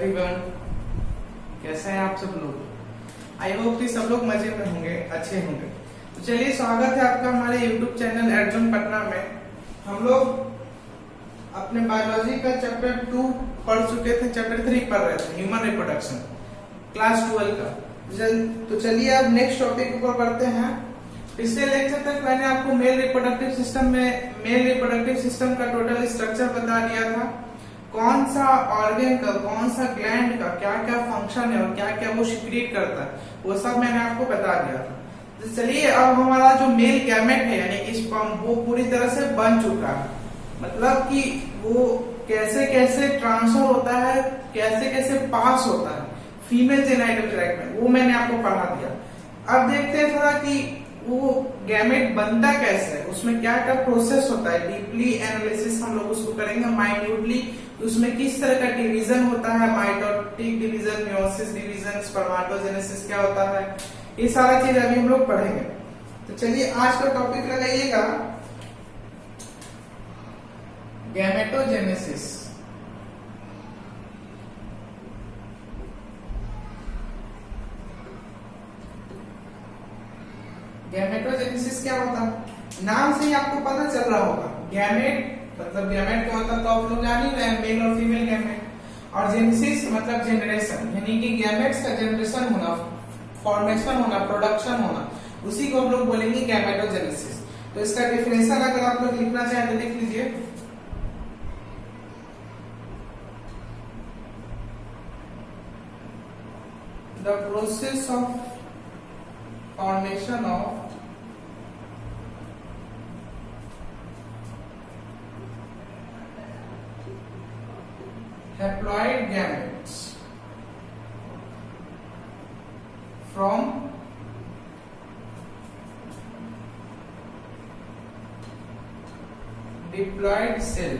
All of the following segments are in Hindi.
एवरीवन, कैसे हैं आप सब लोग। आई होप कि सब लोग मजे में होंगे, अच्छे होंगे। तो चलिए, स्वागत है आपका हमारे यूट्यूब चैनल अर्जुन पटना में। हम लोग अपने बायोलॉजी का चैप्टर 2 पढ़ चुके थे, चैप्टर 3 पढ़ रहे थे, ह्यूमन रिप्रोडक्शन, क्लास 12 का। तो चलिए अब नेक्स्ट टॉपिक पर बढ़ते हैं। पिछले लेक्चर तक मैंने आपको मेल रिप्रोडक्टिव सिस्टम का टोटल स्ट्रक्चर बता दिया था। कौन सा ऑर्गन का, कौन सा ग्लैंड का क्या क्या फंक्शन है और क्या क्या वो सिक्रीट करता है, वो सब मैंने आपको बता दिया था। तो चलिए अब हमारा जो मेल गैमेट है यानी कि स्पर्म, वो पूरी तरह से बन चुका है। मतलब कि वो कैसे कैसे ट्रांसफर होता है, कैसे कैसे पास होता है फीमेल जेनाइटल ट्रैक्ट में, वो मैंने आपको पढ़ा दिया। अब देखते हैं थोड़ा कि वो गैमेट बनता कैसे है, उसमें क्या क्या प्रोसेस होता है। डीपली एनालिसिस हम लोग उसको करेंगे, माइन्यूटली उसमें किस तरह का डिवीजन होता है, mitotic division, meiosis division, spermatogenesis क्या होता है, ये सारा चीज अभी हम लोग पढ़ेंगे। तो चलिए आज का टॉपिक लगाइएगा गैमेटोजेनेसिस। गैमेटोजेनेसिस क्या होता है, नाम से ही आपको पता चल रहा होगा। गैमेट मतलब गैमेट क्या होता है तो आप लोग जान ही रहे हैं, मेल और फीमेल गैमेट। और जेनेसिस मतलब जनरेशन, यानी कि गैमेट्स का जनरेशन होना, फॉर्मेशन होना, प्रोडक्शन होना, उसी को हम लोग बोलेंगे गैमेटोजेनेसिस। तो इसका डेफिनेशन अगर आप लोग लिखना चाहें तो लिख लीजिए। The process of formation of haploid gametes from diploid cell,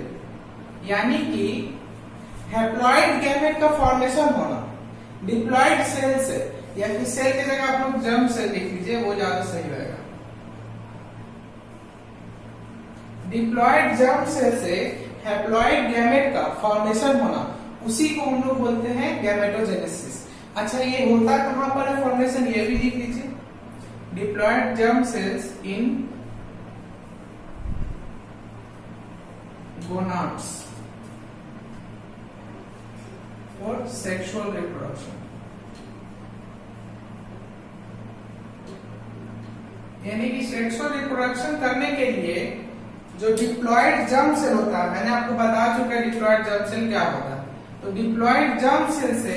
यानी कि हैप्लॉइड गैमेट का फॉर्मेशन होना डिप्लॉइड सेल से, या फिर सेल की जगह आप लोग जर्म सेल लिख लीजिए, वो ज्यादा सही रहेगा। डिप्लॉइड जर्म सेल से हैप्लॉइड गैमेट का फॉर्मेशन होना, उसी को हम लोग बोलते हैं गैमेटोजेनेसिस। अच्छा, ये होता कहां पर है फॉर्मेशन, ये भी लिख लीजिए। Diploid germ cells in gonads for sexual reproduction. यानी कि सेक्सुअल रिप्रोडक्शन करने के लिए जो डिप्लॉइड जर्म सेल होता है, मैंने आपको बता चुका है डिप्लॉइड जर्म सेल क्या होता है। तो डिप्लॉइड जर्म सेल से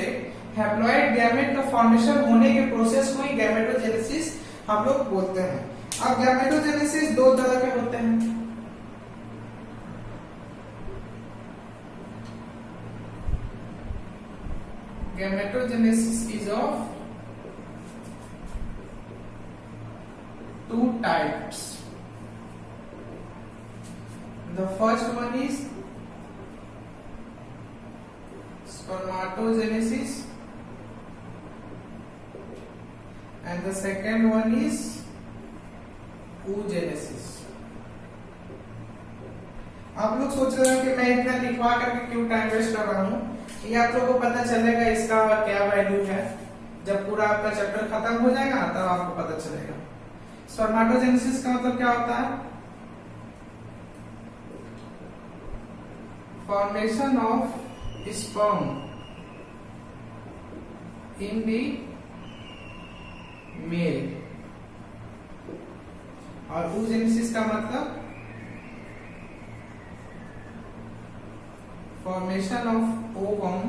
हैप्लॉइड गैमेट का फॉर्मेशन होने के प्रोसेस को ही गैमेटोजेनेसिस हम लोग बोलते हैं। अब गैमेटोजेनेसिस दो तरह के होते हैं। Gametogenesis is of two types. The first one is spermatogenesis and the second one is oogenesis. आप लोग सोच रहे हो कि मैं इतना लिखवा करके क्यों टाइम वेस्ट कर रहा हूँ। ये आप लोगों को पता चलेगा इसका क्या वैल्यू है, जब पूरा आपका चैप्टर खत्म हो जाएगा तब आपको पता चलेगा। स्पर्मेटोजेनेसिस का मतलब क्या होता है, formation of sperm in the male, और oogenesis का मतलब formation of ovum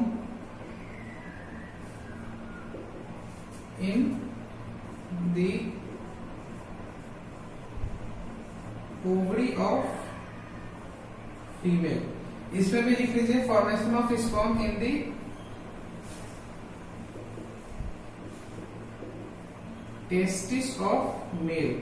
in the ovary of female. इसमें भी लिख लीजिए formation of sperm in the testis of male,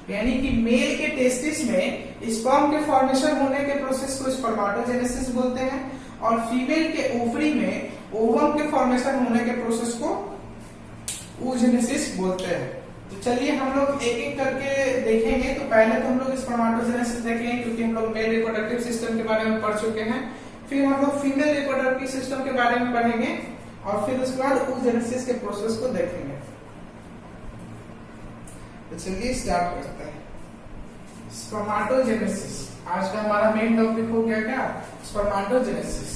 यानी कि मेल के टेस्टिस में स्पर्म के फॉर्मेशन होने के प्रोसेस को स्पर्मेटोजेनेसिस बोलते हैं, और फीमेल के ओवरी में ओवम के फॉर्मेशन होने के प्रोसेस को oogenesis बोलते हैं। तो चलिए हम लोग एक एक करके देखेंगे। तो पहले तो हम लोग स्पर्मेटोजेनेसिस देखेंगे, क्योंकि हम लोग मेल रिप्रोडक्टिव सिस्टम के बारे में पढ़ चुके हैं। फिर हम लोग फीमेल रिप्रोडक्टिव सिस्टम के बारे में पढ़ेंगे और फिर उसके बाद oogenesis के प्रोसेस को देखेंगे। तो चलिए स्टार्ट करते हैं। स्पर्मेटोजेनेसिस आज का हमारा मेन टॉपिक हो गया क्या, स्पर्मेटोजेनेसिस।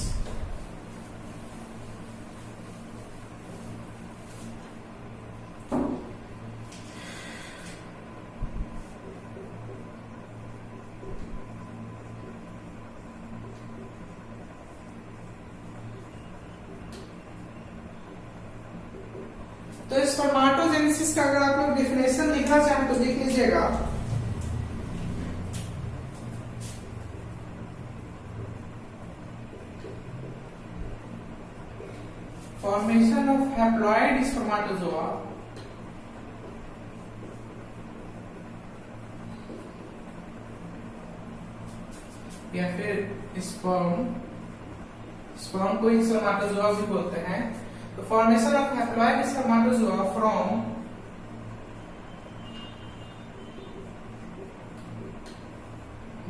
तो स्पर्मेटोजेनेसिस का अगर आप लोग डिफिनेशन लिखना चाहें तो लिख लीजिएगा। फॉर्मेशन ऑफ हैप्लॉइड स्पर्मेटोजोआ या फिर स्पर्म को ही स्पर्मेटोजोआ भी बोलते हैं। तो formation of haploid spermatozoa from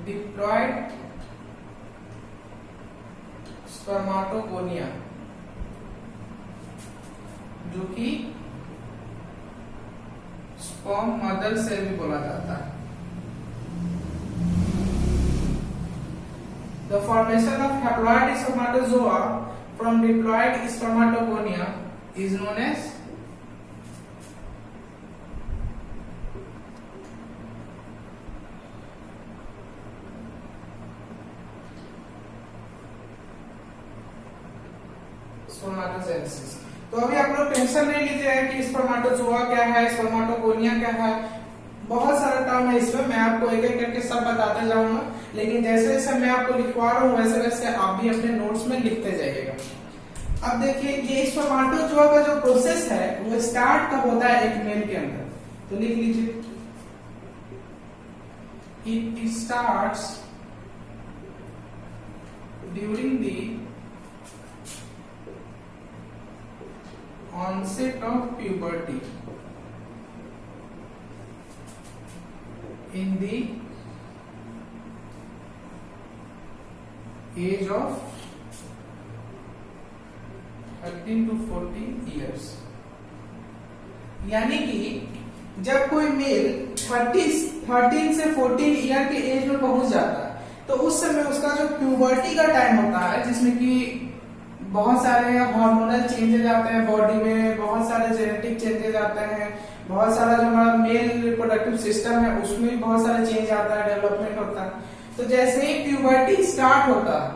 diploid spermatogonia, जो कि स्पर्म मदर से भी बोला जाता है। The formation of haploid spermatozoa from diploid spermatogonia is known as spermatogenesis. तो अभी आप लोग टेंशन नहीं लीजिएगा कि स्पर्मेटोजोआ क्या है, स्पर्मेटोगोनिया क्या है, बहुत सारा टर्म है इसमें, मैं आपको एक एक करके सब बताते जाऊंगा, लेकिन जैसे जैसे मैं आपको लिखवा रहा हूँ वैसे वैसे आप भी अपने नोट्स में लिखते जाइएगा। अब देखिए ये स्पर्मेटोजोआ का जो प्रोसेस है वो स्टार्ट कब होता है एक मेल के अंदर, तो लिख लीजिए it starts during the onset of puberty in the age of 13 to 14 years। यानी कि जब कोई मेल 13 से 14 ईयर के एज में पहुंच जाता है तो उस समय उसका जो प्यूबर्टी का टाइम होता है, जिसमें कि बहुत सारे हार्मोनल चेंजेस आते हैं बॉडी में, बहुत सारे जेनेटिक चेंजेस आते हैं, बहुत सारा जो हमारा मेल रिप्रोडक्टिव सिस्टम है उसमें भी बहुत सारे चेंज आता है, डेवलपमेंट होता है। तो जैसे ही प्यूबर्टी स्टार्ट होता है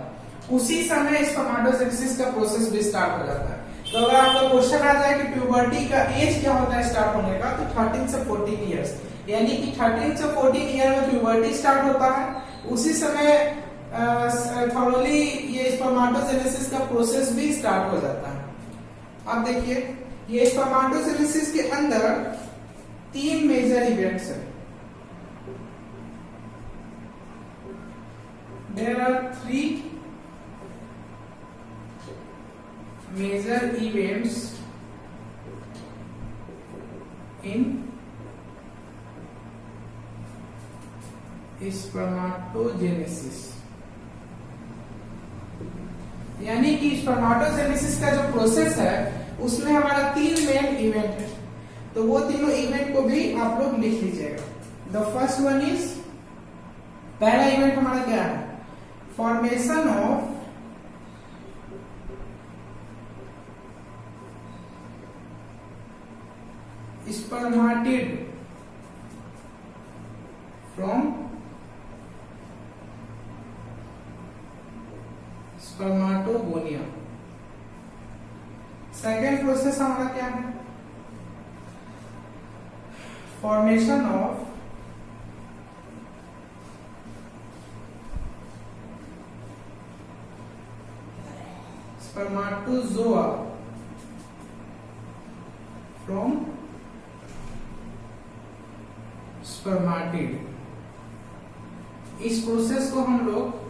उसी समय स्पर्मेटोजेनेसिस का प्रोसेस भी स्टार्ट हो जाता है। तो अगर आपका क्वेश्चन आ जाए कि प्यूबर्टी का एज क्या होता है स्टार्ट होने का, तो 13 से 14 ईयर्स, यानी कि 13 से 14 ईयर में प्यूबर्टी स्टार्ट होता है, उसी समय थॉरली ये स्पर्मेटोजेनेसिस का प्रोसेस भी स्टार्ट हो जाता है। अब देखिए ये स्पर्मेटोजेनेसिस के अंदर 3 मेजर इवेंट्स हैं। There are 3 major events in spermatogenesis, यानी कि स्पर्मेटोजेनेसिस का जो प्रोसेस है उसमें हमारा 3 मेन इवेंट है, तो वो तीनों इवेंट को भी आप लोग लिख लीजिएगा। द फर्स्ट वन इज, पहला इवेंट हमारा क्या है, formation of spermatid from spermatogonia. Second process हमारा क्या है, formation of spermatozoa from spermatid. इस प्रोसेस को हम लोग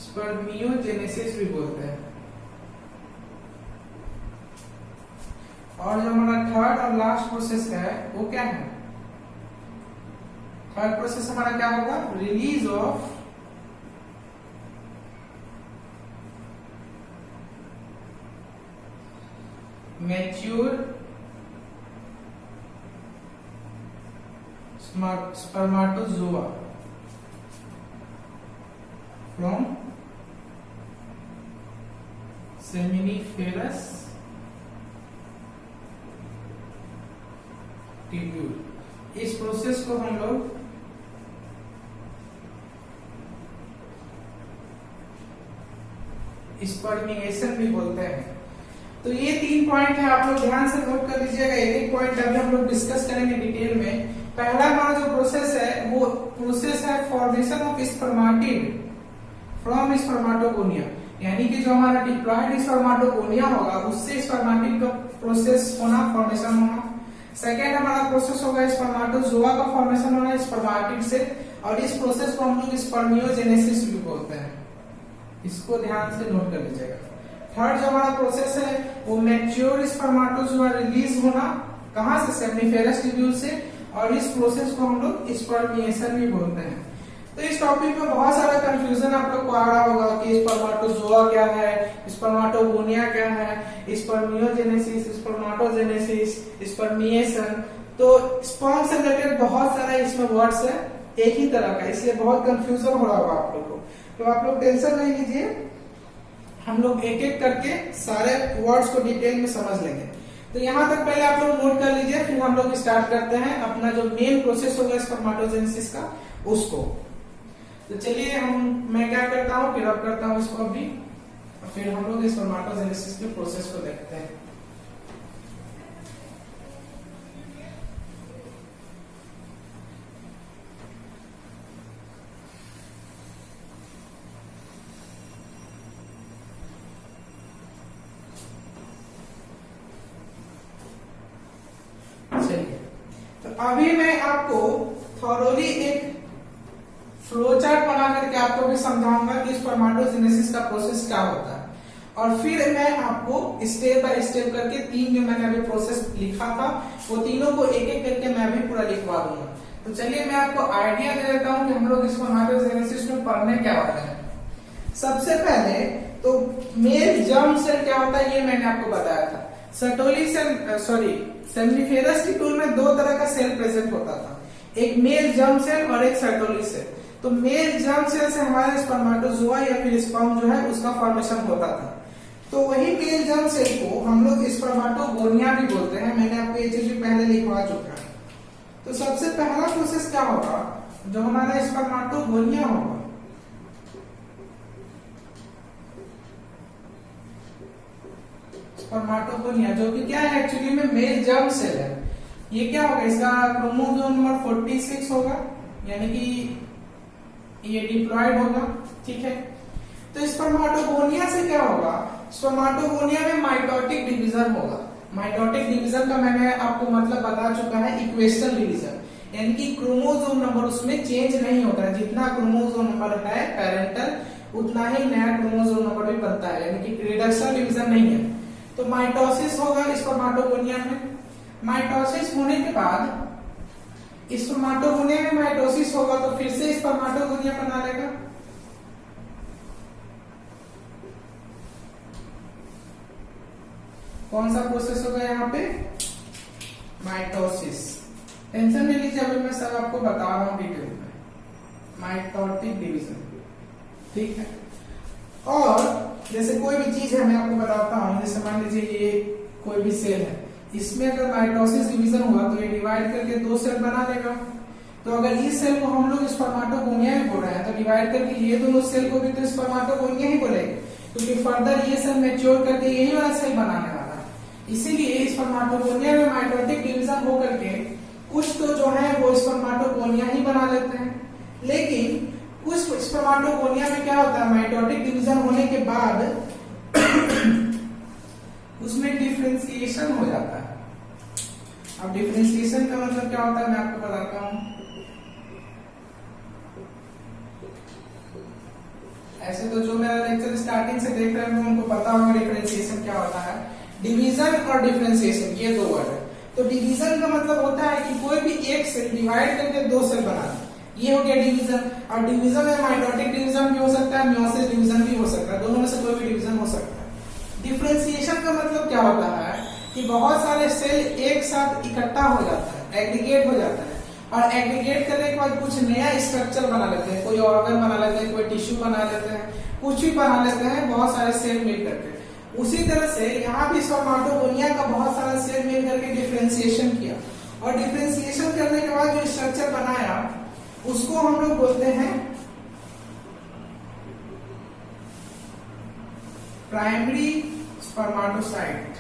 स्पर्मियोजेनेसिस भी बोलते हैं। और जो हमारा थर्ड और लास्ट प्रोसेस है वो क्या है, थर्ड प्रोसेस हमारा क्या होगा, release of mature spermatozoa from seminiferous tubule। इस प्रोसेस को हम लोग स्पर्मिएशन भी बोलते हैं। तो ये 3 पॉइंट है, आप लोग ध्यान से नोट कर लीजिएगा। एक पॉइंट अभी हम लोग डिस्कस करेंगे डिटेल में। पहला हमारा जो प्रोसेस है वो प्रोसेस है फॉर्मेशन ऑफ स्पर्माटिड फ्रॉम स्पर्माटोगोनिया, यानी कि जो हमारा डिप्लॉयड स्पर्माटोगोनिया होगा उससे स्पर्माटिड का प्रोसेस होना, फॉर्मेशन होना। सेकेंड हमारा प्रोसेस होगा स्पर्माटोजोआ का फॉर्मेशन होना स्पर्माटिड से, और इस प्रोसेस को हम लोग स्पर्मियोजेनेसिस भी बोलते हैं। इसको ध्यान से नोट कर लीजिएगा। थर्ड जो हमारा प्रोसेस है वो मैच्योर स्पर्माटोजोआ रिलीज होना, कहां से, सेमिनिफेरस ट्यूब्यूल से, और इस प्रोसेस को हम लोग स्पर्मिएशन भी बोलते हैं। तो इस टॉपिक में बहुत सारा कंफ्यूजन आप लोग को आ रहा होगा कि स्पर्माटोजोआ क्या है, स्पर्माटोगोनिया क्या है, स्पर्मियोजेनेसिस, स्पर्माटोजेनेसिस, स्पर्मिएशन। तो स्पर्म से रिलेटेड बहुत सारा इसमें वर्ड्स है एक ही तरह का, इसलिए बहुत कंफ्यूजन हो रहा होगा आप लोग को। तो आप लोग टेंशन नहीं लीजिए, हम लोग एक एक करके सारे वर्ड्स को डिटेल में समझ लेंगे। तो यहाँ तक पहले आप लोग नोट कर लीजिए, फिर हम लोग स्टार्ट करते हैं अपना जो मेन प्रोसेस होगा स्पर्माटोजेनेसिस का उसको। तो चलिए मैं क्या करता हूँ, फिर अब करता हूँ इसको अभी, फिर हम लोग स्पर्माटोजेनेसिस के प्रोसेस को देखते हैं। तो अभी मैं आपको थॉरोली एक फ्लो चार्ट बना करके आपको भी समझाऊंगा कि स्पर्माटोजेनेसिस का प्रोसेस क्या होता है, और फिर मैं आपको स्टेप बाय स्टेप करके 3 जो मैंने अभी प्रोसेस लिखा था वो तीनों को एक एक करके मैं भी पूरा लिखवा दूंगा। तो चलिए मैं आपको आइडिया दे देता हूँ कि हम लोग स्पर्माटोजेनेसिस में पढ़ने क्या वाले हैं। सबसे पहले तो मेल जर्म सेल क्या होता है ये मैंने आपको बताया था। सेमिनिफेरस ट्यूब्यूल में 2 तरह का सेल प्रेजेंट होता था, एक मेल जर्म सेल और एक सर्टोली सेल। तो मेल जर्म सेल से हमारा स्पर्माटोजोआ या फिर स्पर्म जो है उसका फॉर्मेशन होता था। तो वही मेल जर्म सेल को हम लोग स्पर्माटोगोनिया भी बोलते हैं। मैंने आपको ये चीज पहले लिखवा चुका है। तो सबसे पहला प्रोसेस क्या होगा, जो हमारा स्पर्माटोगोनिया होगा, स्पर्माटोगोनिया जो कि क्या है एक्चुअली में मेल जर्म सेल है। ये क्या होगा, इसका क्रोमोसोम नंबर 46 होगा, यानी कि ये डिप्लॉयड होगा, ठीक है। तो स्पर्माटोगोनिया से क्या होगा, स्पर्माटोगोनिया में माइटोटिक डिवीजन होगा। माइटोटिक डिवीजन का मैंने आपको मतलब बता चुका है, इक्वेशनल डिवीजन, यानी कि क्रोमोसोम नंबर उसमें चेंज नहीं होता है। जितना क्रोमोसोम नंबर है पेरेंटल उतना ही नया क्रोमोसोम नंबर भी बनता है, यानी कि रिडक्शन डिवीजन नहीं है। तो माइटोसिस होगा स्पर्माटोगोनिया में। माइटोसिस होने के बाद स्पर्माटोगोनिया में माइटोसिस होगा तो फिर से स्पर्माटोगोनिया बना लेगा। कौन सा प्रोसेस होगा यहाँ पे, माइटोसिस। टेंशन नहीं लीजिए, अभी मैं सब आपको बता रहा हूँ डिटेल में। माइटोटिक डिवीजन, ठीक है। और जैसे कोई भी चीज है मैं आपको बताता हूँ, जैसे मान लीजिए ये कोई भी सेल है, इसमें अगर माइटोसिस डिवीजन हुआ तो ये डिवाइड करके 2 सेल बना देगा। तो अगर इस सेल को हम लोग स्पर्माटोगोनिया ही बोल रहे हैं तो डिवाइड करके ये दोनों सेल को भी तो स्पर्माटोगोनिया ही बोलेंगे, क्योंकि फर्दर ये सेल मैच्योर करके यही वाला सेल बनाने वाला है। इसीलिए स्पर्माटोगोनिया में माइटोटिक डिवीजन होकर के कुछ तो जो है वो स्पर्माटोगोनिया ही बना लेते हैं, लेकिन कुछ स्पर्माटोगोनिया में क्या होता है, माइटोटिक डिवीजन होने के बाद उसमें डिफरेंशिएशन हो जाता है। अब डिफरेंशिएशन का मतलब क्या होता है मैं आपको बताता हूं। ऐसे तो जो मेरा लेक्चर स्टार्टिंग से देख रहे हैं उनको पता होगा डिफरेंशिएशन क्या होता है। डिवीजन और डिफरेंशिएशन ये 2 वर्ड है। तो डिवीजन का मतलब होता है कि कोई भी एक सेल डिवाइड करके 2 सेल बना दे। ये हो गया डिवीजन। और डिवीजन में माइटोटिक डिवीजन भी हो सकता है, मियोसिस डिवीजन भी हो सकता है, दोनों में से कोई भी डिवीजन हो सकता है। डिफरेंशिएशन का मतलब क्या होता है कि बहुत सारे सेल एक साथ इकट्ठा हो जाता है, एग्रीगेट हो जाता है, और एग्रीगेट करने के बाद कुछ नया स्ट्रक्चर बना लेते हैं, कोई ऑर्गन बना लेते हैं, कोई टिश्यू बना लेते हैं, कुछ भी बना लेते हैं बहुत सारे सेल मिल करके। उसी तरह से यहाँ भी स्पर्मेटोगोनिया का बहुत सारा सेल मिल करके डिफरेंशिएशन किया, और डिफरेंशिएशन करने के बाद जो स्ट्रक्चर बनाया उसको हम लोग बोलते हैं प्राइमरी स्पर्मेटोसाइट।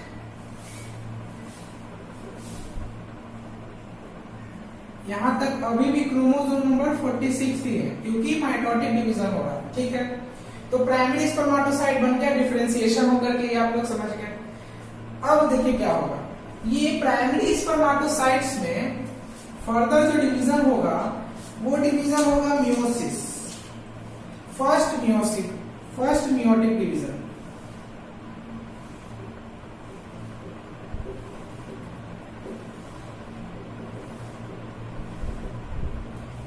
यहां तक अभी भी क्रोमोसोम नंबर 46 ही है क्योंकि माइटोटिक डिवीजन हो रहा है, ठीक है। तो प्राइमरी स्पर्मेटोसाइट बन गया, डिफरेंशिएशन होकर के, ये आप लोग समझ गए। अब देखिए क्या होगा, ये प्राइमरी स्पर्मेटोसाइट्स में फर्दर जो डिवीजन होगा वो डिवीजन होगा मियोसिस, फर्स्ट मियोटिक डिवीजन।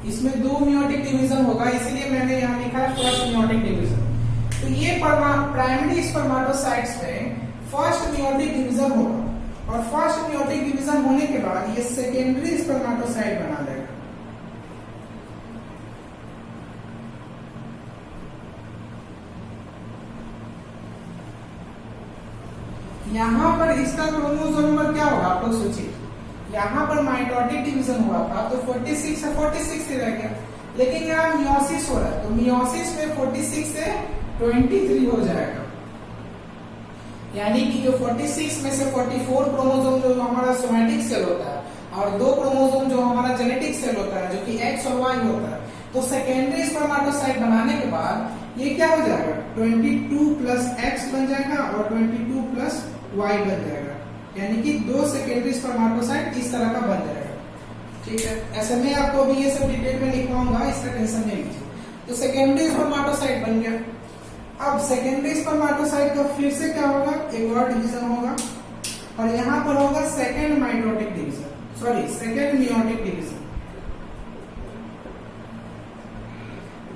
इसमें 2 मियोटिक डिवीजन होगा, इसलिए मैंने यहां लिखा है फर्स्ट मियोटिक डिवीजन। तो ये प्राइमरी स्पर्मेटोसाइट्स में फर्स्ट मियोटिक डिवीजन होगा, और फर्स्ट मियोटिक डिवीजन होने के बाद ये सेकेंडरी स्पर्मेटोसाइट बना देगा। यहां पर इसका क्रोमोसोम नंबर क्या होगा आप लोग सोचिए। यहाँ पर माइटोटिक डिवीजन हुआ था तो 46 से 46 ही रह गया, लेकिन यहाँ मियोसिस हो रहा है तो मियोसिस में 46 से 23 हो जाएगा, यानी कि जो 46 में से 44 क्रोमोसोम जो हमारा सोमैटिक सेल होता है और 2 क्रोमोसोम जो हमारा जेनेटिक सेल होता है जो कि एक्स और वाई होता है, तो सेकेंडरी स्पर्मेटोसाइट बनाने के बाद ये क्या हो जाएगा 22 प्लस एक्स बन जाएगा और 22 प्लस वाई बन जाएगा, यानी कि 2 सेकेंडरी स्पर्मेटोसाइट इस तरह का बन जाएगा, ठीक है। ऐसे में आपको अभी ये सब डिटेल में लिखवाऊंगा, इसका टेंशन नहीं लीजिए। तो सेकेंडरी स्पर्मेटोसाइट बन गया। अब सेकेंडरी स्पर्मेटोसाइट का फिर से क्या होगा, एक और डिवीजन होगा, और यहाँ पर होगा second mitotic division, sorry second meiotic division.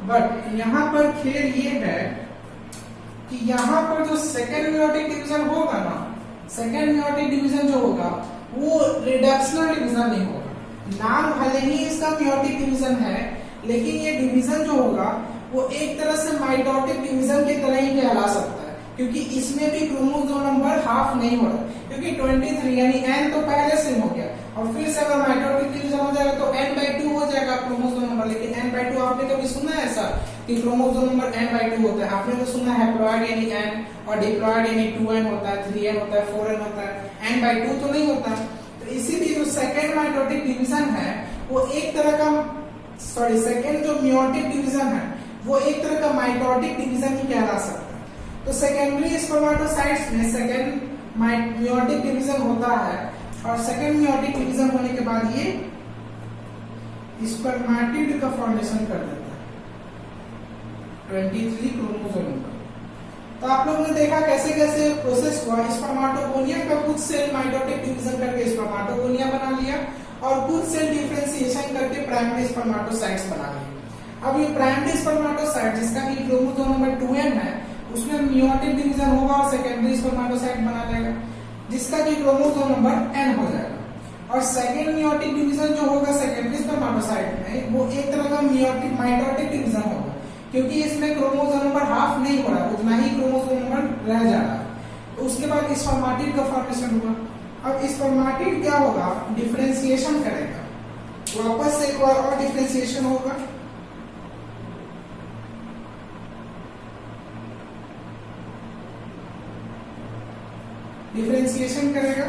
But यहाँ पर खेल ये है कि यहाँ पर जो सेकेंड मियोटिक डिवीजन होगा ना, सेकेंड मियोटिक डिवीजन जो होगा वो रिडक्शनल डिवीजन नहीं होगा। नाम भले ही इसका मियोटिक डिवीजन है, लेकिन ये डिवीजन जो होगा वो एक तरह से माइटोटिक डिवीजन की तरह ही कहला सकता है, क्योंकि इसमें भी क्रोमोसोम नंबर हाफ नहीं हो रहा, क्योंकि 23 यानी n तो पहले से हो गया, और फिर से अगर माइटोटिक डिवीजन हो जाएगा तो n/2 हो जाएगा क्रोमोसोम नंबर। लेकिन n/2 आपने कभी सुना है ऐसा कि क्रोमोसोम नंबर n/2 होता है? आपने तो सुना है हैप्लॉइड यानी n और डिप्लॉइड यानी 2n होता है, 3n होता है, 4n होता है, n/2 तो नहीं होता। तो इसीलिए जो सेकेंड माइटोटिक डिवीजन है वो एक तरह का, सॉरी सेकेंड जो मियोटिक डिवीजन है वो एक तरह का माइटोटिक डिवीजन ही कहला सकता है। तो सेकेंडरी स्पर्मेटोसाइट्स में सेकेंड मियोटिक डिवीजन होता है, और सेकेंड मियोटिक डिवीजन होने के बाद ये स्पर्मेटिड का फॉर्मेशन कर देता है 23 क्रोमोसोम का। तो आप लोगों ने देखा कैसे कैसे प्रोसेस हुआ। स्पर्मेटोगोनिया का कुछ सेल माइटोटिक डिवीजन करके स्पर्मेटोगोनिया बना लिया, और कुछ सेल डिफरेंशिएशन करके प्राइमरी स्पर्मेटोसाइट्स बना लिया। अब ये प्राइमरी स्पर्मेटोसाइट जिसका कि क्रोमोसोम नंबर 2n है, उसमें मियोटिक डिवीजन होगा और सेकेंडरी स्पर्मेटोसाइट बना लेगा जिसका कि क्रोमोसोम नंबर n हो जाएगा। और सेकेंड मियोटिक डिवीजन जो होगा सेकेंडरी स्पर्मेटोसाइट में वो एक तरह का मियोटिक माइटोटिक डिवीजन होगा, क्योंकि इसमें क्रोमोसोम नंबर हाफ नहीं हो रहा, उतना ही क्रोमोसोम नंबर रह जा रहा है। तो उसके बाद स्पर्मेटिड का फॉर्मेशन हुआ। अब स्पर्मेटिड क्या होगा, डिफरेंशिएशन करेगा, वापस से एक बार और डिफरेंशिएशन होगा, डिफरेंशिएशन करेगा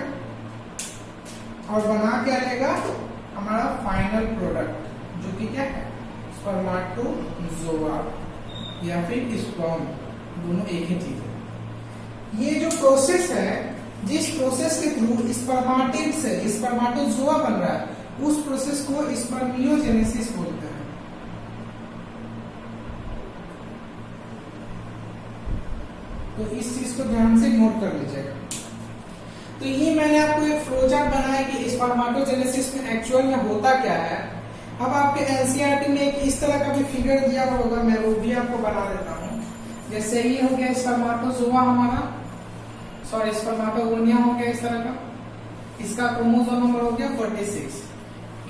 और बना क्या लेगा हमारा फाइनल प्रोडक्ट, जो कि क्या है स्पर्मेटोजोआ या फिर स्पर्म, दोनों एक ही चीज है। ये जो प्रोसेस है, जिस प्रोसेस के थ्रू स्पर्मेटिड से स्पर्मेटोजोआ बन रहा है, उस प्रोसेस को स्पर्मियोजेनेसिस बोलते हैं। तो इस चीज को ध्यान से नोट कर लीजिएगा। तो ये मैंने आपको एक फ्लोचार्ट बनाया कि स्पर्मेटोजेनेसिस में एक्चुअल में होता क्या है। अब आपके एनसीईआरटी में एक इस तरह का भी फिगर दिया होगा, मैं वो भी आपको बना देता हूँ। जैसे ये हो गया स्पर्मेटोजोआ हमारा, सॉरी स्पर्मेटोगोनिया हो गया इस तरह का, इसका क्रोमोसोम नंबर हो गया 46,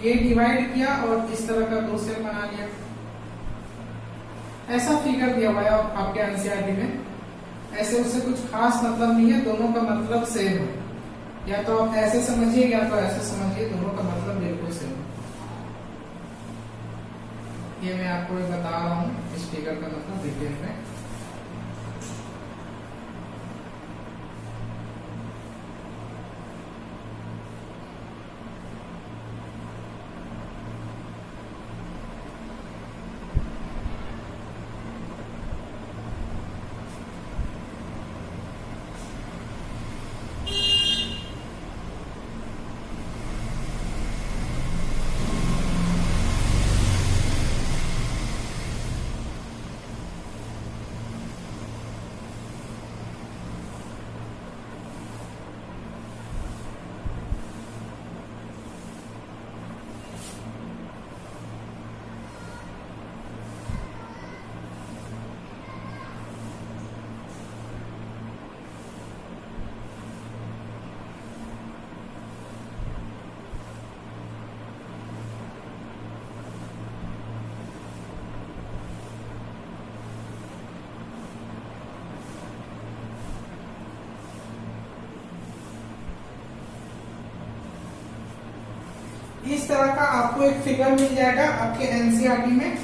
ये डिवाइड किया और इस तरह का 2 सेल बना लिया। ऐसा फिगर दिया हुआ है आपके एनसीईआरटी में। ऐसे उससे कुछ खास मतलब नहीं है, दोनों का मतलब सेम है। या तो आप ऐसे समझिए या तो ऐसे समझिए, दोनों का मतलब बिल्कुल सेम है। ये मैं आपको बता रहा हूँ इस फिगर का मतलब डिटेल में। इस तरह का आपको एक फिगर मिल जाएगा आपके एनसीईआरटी में।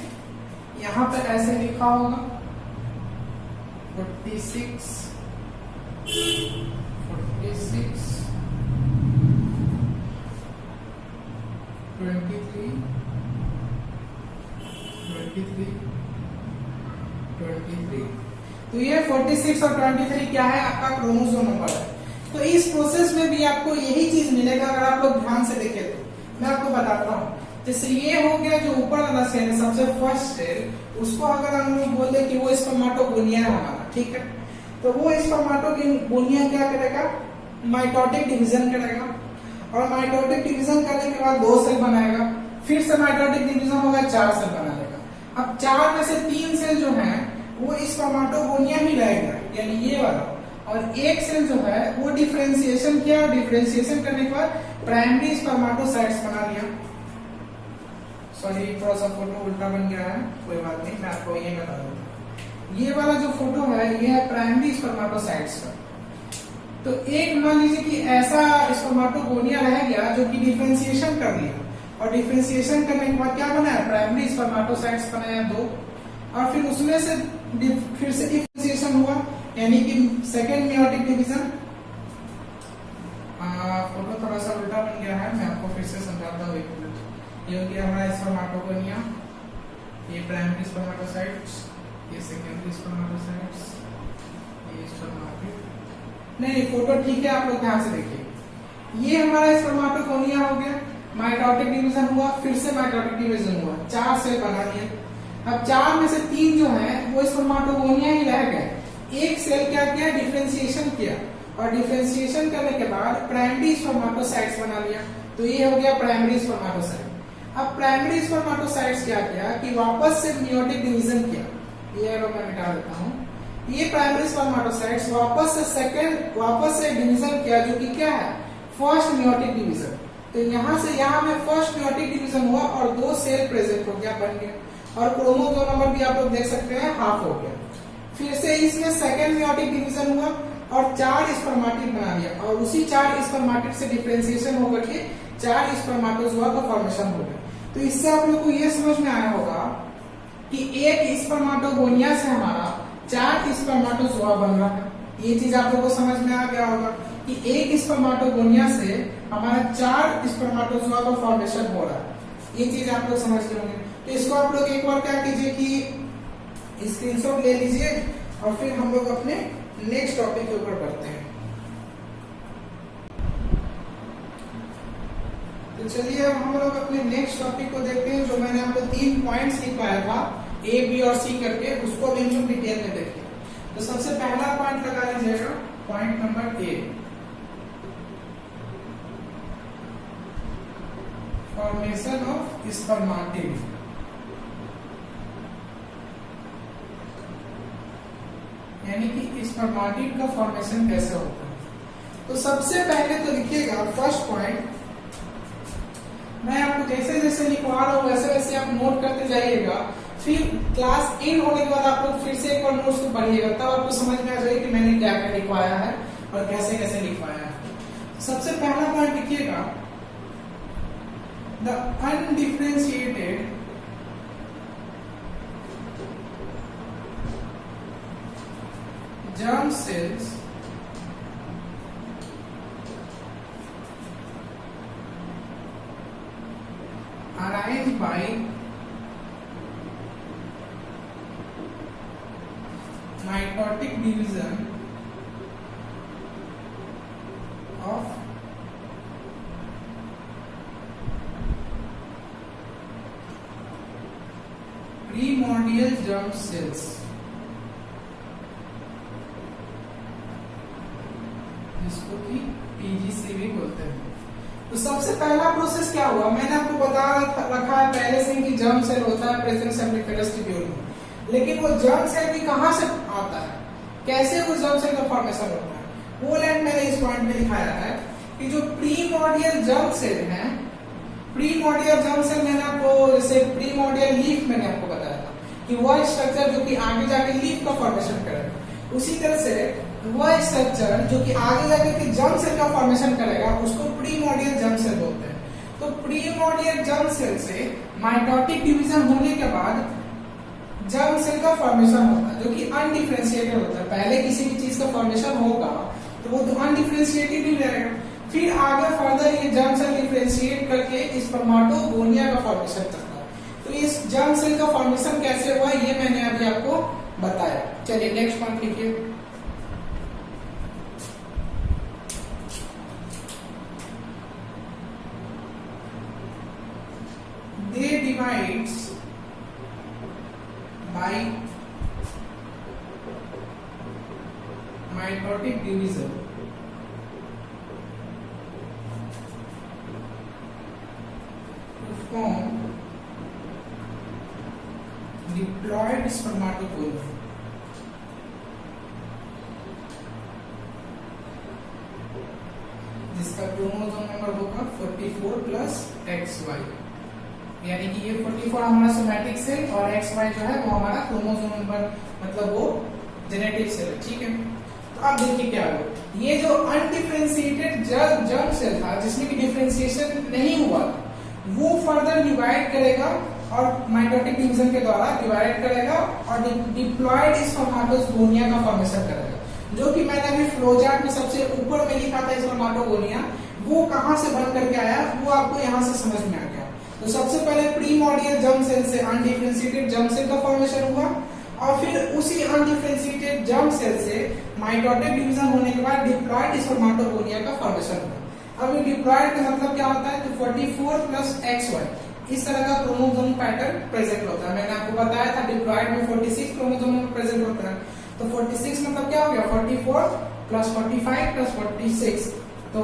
यहाँ पर ऐसे लिखा होगा 46, 23, 23। तो ये 46 और 23 क्या है, आपका क्रोमोसोम नंबर है। तो इस प्रोसेस में भी आपको यही चीज मिलेगा अगर आप लोग ध्यान से देखें तो। मैं आपको बताता हूँ, जैसे ये हो गया जो ऊपर वाला सेल है सबसे फर्स्ट सेल, उसको अगर हम लोग बोल दे कि वो स्पर्मेटोगोनिया है हमारा, ठीक है, तो वो स्पर्मेटोगोनिया क्या करेगा, माइटोटिक डिवीजन करेगा, और माइटोटिक डिवीजन करने के बाद 2 सेल बनाएगा, फिर से माइटोटिक डिवीजन होगा 4 सेल बना लेगा। अब 4 में से 3 सेल जो है वो स्पर्मेटोगोनिया ही रहेगा, यानी ये वाला, और एक सेल जो है वो डिफरेंशिएशन किया, डिफरेंशिएशन करने के बाद प्राइमरी स्पर्मेटोसाइट्स बना लिया। सॉरी थोड़ा सा फोटो उल्टा बन गया है, कोई बात नहीं, मैं आपको ये बता दूंगा। ये वाला जो फोटो है ये है प्राइमरी स्पर्मेटोसाइट्स का। तो एक मान लीजिए कि ऐसा स्पर्मेटोगोनिया रह गया जो कि डिफरेंशिएशन कर लिया, और डिफरेंशिएशन करने के बाद क्या बनाया, प्राइमरी स्पर्मेटोसाइट्स बनाया 2, और फिर उसमें से फिर से डिफरेंशिएशन हुआ, यानी कि सेकेंड मेयोटिक डिवीजन। फोटो थोड़ा सा उल्टा बन गया है, मैं आपको फिर से समझाता हूँ एक मिनट। ये हो गया हमारा स्पर्मेटोगोनिया, ये प्राइमरी स्पर्मेटोसाइट्स, ये सेकेंडरी स्पर्मेटोसाइट्स, ये स्पर्मेटोसाइट्स। नहीं फोटो ठीक है, आप लोग ध्यान से देखिए। ये हमारा स्पर्मेटोगोनिया हो गया, माइटोटिक डिवीजन हुआ, फिर से माइटोटिक डिवीजन हुआ, 4 सेल बना लिए। अब 4 में से 3 जो है वो स्पर्मेटोगोनिया ही रह गए। एक सेल क्या किया, डिफरेंशिएशन किया, और डिफरेंशिएशन करने के बाद प्राइमरी स्पर्मेटोसाइट्स बना लिया। तो ये हो गया प्राइमरी स्पर्मेटोसाइट। अब प्राइमरी स्पर्मेटोसाइट्स क्या किया कि वापस से मेयोटिक डिवीजन किया, ये मैं मिटा देता हूँ। ये प्राइमरी स्पर्मेटोसाइट्स वापस से डिवीजन किया, जो कि क्या है, फर्स्ट मेयोटिक डिवीजन। तो यहाँ से यहाँ में फर्स्ट मेयोटिक डिवीजन हुआ और 2 सेल प्रेजेंट हो गया, बन गया, और क्रोमोसोम नंबर भी आप लोग देख सकते हैं हाफ हो गया। फिर से इसमें सेकेंड मेयोटिक डिवीजन हुआ और 4 स्पर्मेटिड बना लिया, और उसी 4 स्पर्मेटिड से डिफरेंशिएशन होकर के 4 स्पर्मेटोजोआ का फॉर्मेशन हो गया। तो इससे आप लोग को ये समझ में आया होगा कि एक स्पर्मेटोगोनिया से हमारा 4 स्पर्मेटोजोआ बन रहा है। ये चीज आप लोग को समझ में आ गया होगा कि एक स्पर्मेटोगोनिया से हमारा 4 स्पर्मेटोजोआ का फॉर्मेशन हो रहा है। ये चीज आप लोग समझ गए होंगे। तो इसको आप लोग एक बार क्या कीजिए कि स्क्रीनशॉट ले लीजिए, और फिर हम लोग अपने नेक्स्ट टॉपिक के ऊपर बढ़ते हैं। तो चलिए अब हम लोग अपने नेक्स्ट टॉपिक को देखते हैं, जो मैंने आपको 3 पॉइंट्स लिखवाया था A, B और C करके, उसको भी हम लोग डिटेल में देखते हैं। तो सबसे पहला पॉइंट लगा लीजिएगा, point number A। Formation of spermatid. यानी कि स्पर्माटिड का फॉर्मेशन कैसे होता है। तो सबसे पहले तो लिखिएगा फर्स्ट पॉइंट, मैं आपको जैसे जैसे लिखवा रहा हूँ वैसे वैसे आप नोट करते जाइएगा। फिर क्लास इन होने के बाद आप लोग फिर से एक बार नोट्स को पढ़िएगा, तब आपको समझ में आ जाएगा कि मैंने क्या क्या लिखवाया है और कैसे कैसे लिखवाया है। सबसे पहला पॉइंट लिखिएगा, the undifferentiated germ cells arise by mitotic division of primordial germ cells, जिसको कि पीजीसी भी बोलते हैं। तो सबसे पहला प्रोसेस क्या हुआ, मैंने आपको बता रखा है पहले से कि जर्म सेल होता है प्रेजेंस एम्ब्लिफेरस ट्यूब्यूल में, लेकिन वो जर्म सेल भी कहां से आता है, कैसे वो जर्म सेल का फॉर्मेशन होता है, वो लाइन मैंने इस पॉइंट में दिखाया है कि जो प्रीमोर्डियल जर्म सेल है, प्रीमोर्डियल जर्म सेल मैंने आपको जैसे प्रीमोर्डियल लीफ मैंने आपको बताया था कि वह स्ट्रक्चर जो कि आगे जाके लीफ का फॉर्मेशन करेगा, उसी तरह से वह स्ट्रक्चर जो कि आगे जाके के जर्म सेल का फॉर्मेशन करेगा उसको प्रीमोर्डियल जर्म सेल बोलते हैं। तो प्रीमोर्डियल जर्म सेल से माइटोटिक डिवीजन होने के बाद जर्म सेल का फॉर्मेशन होता है जो कि अनडिफरेंशिएटेड होता है। पहले किसी भी चीज का फॉर्मेशन होगा तो वो तो अनडिफरेंशिएटेड ही रहेगा, फिर आगे फर्दर ये जर्म सेल डिफरेंशिएट करके स्पर्माटोगोनिया का फॉर्मेशन करता है। तो इस जर्म सेल का फॉर्मेशन कैसे हुआ ये मैंने अभी आपको बताया। चलिए नेक्स्ट पॉइंट लिखिए, they divides by mitotic division to form diploid spermatogonia। जिसका क्रोमोसोम नंबर होगा 44 प्लस XY, यानी कि ये 44 हमारा सोमैटिक सेल और XY जो है वो हमारा क्रोमोसोम नंबर मतलब वो जेनेटिक सेल है। ठीक है, तो अब देखिए क्या हुआ, ये जो अनडिफरेंशिएटेड जर्म सेल था जिसमें कि डिफरेंशिएशन नहीं हुआ था वो फर्दर डिवाइड करेगा और माइटोटिक डिवीजन के द्वारा डिवाइड करेगा और डिप्लॉयड स्पर्माटोगोनिया का फॉर्मेशन करेगा, जो कि मैंने अभी फ्लोचार्ट में सबसे ऊपर में लिखा था स्पर्माटोगोनिया, वो कहां से बन करके आया वो आपको यहां से समझ में आ गया। तो सबसे पहले प्रीमोर्डियल जर्म सेल से अनडिफरेंशिएटेड जर्म सेल का फॉर्मेशन हुआ और फिर उसी अनडिफरेंशिएटेड जर्म सेल से माइटोटिक डिवीजन होने के बाद डिप्लॉयड स्पर्माटोगोनिया का फॉर्मेशन हुआ। अब ये डिप्लॉयड का मतलब क्या होता है, तो 44 प्लस XY इस तरह का क्रोमोसोम पैटर्न प्रेजेंट होता है। मैंने आपको बताया था डिप्लॉयड में 46 क्रोमोसोम प्रेजेंट होता है, तो 46 मतलब क्या हो गया 44 प्लस 45 प्लस 46, तो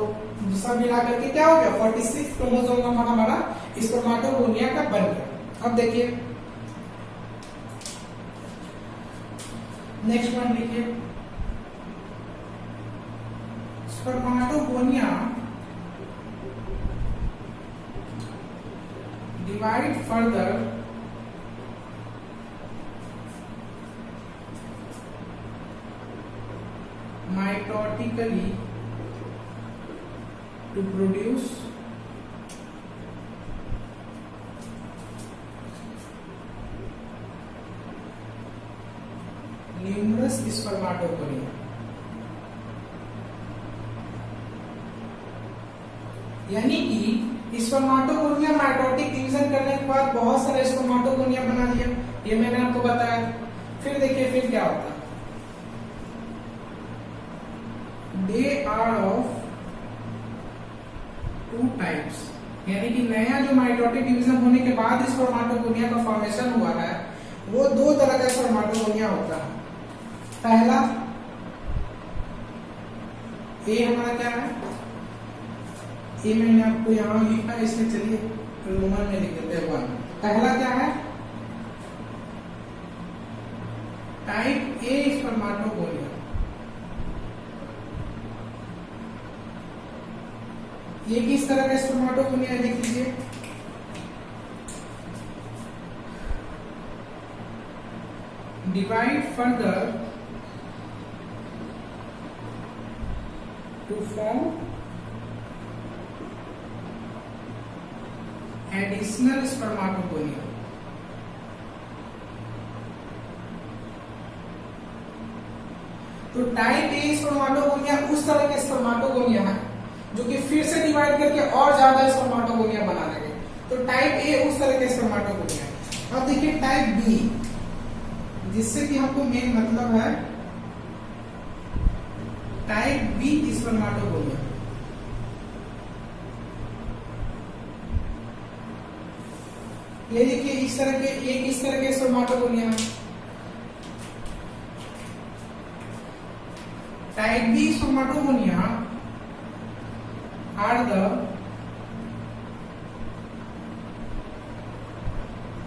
सब मिला करके क्या हो गया 46 क्रोमोसोम का हमारा स्पर्माटोगोनिया का बन गया। अब देखिए नेक्स्ट पॉइंट लिखिए, spermatogonia divide further mitotically to produce numerous spermatogonia। यानी कि स्पर्माटोगोनिया माइटोटिक डिवीजन करने के बाद बहुत सारे स्पर्माटोगोनिया बना लिया, ये मैंने आपको बताया। फिर देखिए फिर क्या होता है, they are of two types, यानी कि नया जो माइटोटिक डिवीजन होने के बाद स्पर्माटोगोनिया का फॉर्मेशन हुआ है वो दो तरह का स्पर्माटोगोनिया होता है। पहला ये हमारा क्या है, ये मैंने आपको यहाँ लिखा है, इसलिए चलिए रोमन में लिख देते हैं 1। पहला क्या है? Type A spermatogonia. ये किस तरह का स्पर्माटोगोनिया लिख लीजिए। Divide further to form additional spermatogonia. तो टाइप ए स्पर्माटोगोनिया उस तरह के स्पर्माटोगोनिया है जो कि फिर से डिवाइड करके और ज्यादा स्पर्माटोगोनिया बना देंगे। तो टाइप ए उस तरह के स्पर्माटोगोनिया। अब देखिए टाइप बी, जिससे कि हमको मेन मतलब है टाइप बी स्पर्माटोगोनिया। ये देखिए इस तरह के, एक इस तरह के स्पर्माटोगोनिया है। Type B spermatogonia are the